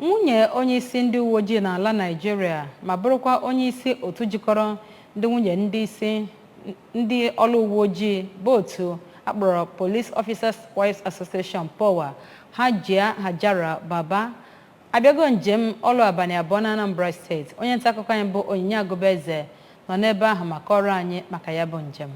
Nwunye onye isi ndị uwe ojii n'ala Nigeria ma bụrụkwa onye isi otu jikọrọ ndị nwunye ndị ọrụ uwe ojii bụ otu akpọrọ Police Officers Wives Association POWA Hajia Hajara Baba abịago njem ọrụ abalị abụọ na Anambra Steeti. Onye nta akụkọ anyị bụ Onyinye Agụbeze nọ n'ebe ahụ maka ọrụ anyị maka ya bụ njem.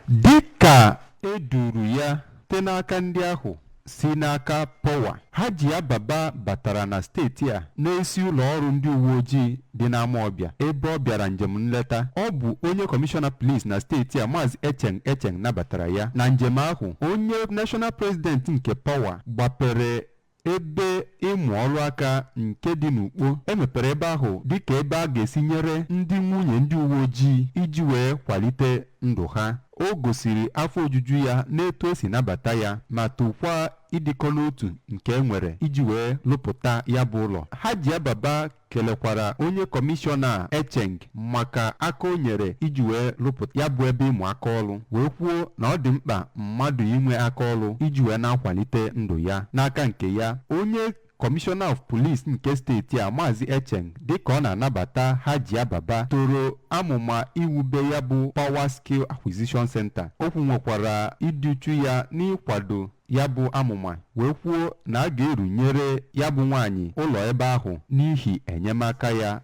Dịka eduru ya site n'aka ndị ahụ si n'aka POWA, Hajia Baba batara na steeti a n'isi ụlọ ọrụ ndị uwe ojii dị n'Amawbia ebe ọ bịara njem nleta. Ọ bụ onye kọmishọna polis na steeti a Maazị Echeng nabatara ya. Na njem ahụ, onye national president nke POWA gbapere ebe ịmụ ọrụ aka nke dị n'Ukpo. Emepere ebe ahụ dịka ebe a ga-esi nyere ndị nwunye ndị uwe ojii iji wee kwalite ndụ ha. O gosiri afọ ojuju ya n'etu esi nabata ya ma tụkwa ịdịkọ n'otu nke enwere iji wee lụpụta ya bụ ụlọ. Hajia Baba kelekwara onye kọmishọna Echeng maka aka o nyere iji wee lụpụta ya bụ ebe ịmụ aka ọrụ, wee kwuo na ọ dị mkpa mmadụ inwe aka ọrụ iji wee na-akwalite ndụ ya. N'aka nke ya, onye Commissioner of Police nke steeti a Maazị Echeng dịka ọ na-anabata Hajia Baba toro amụma iwube ya bụ Power Skill Acquisition Center. O nwekwara ịdị uchu ya n'ịkwado ya bụ amụma, wee kwuo na a ga-erunyere ya bụ nwaanyị ụlọ ebe ahụ n'ihi enyemaka ya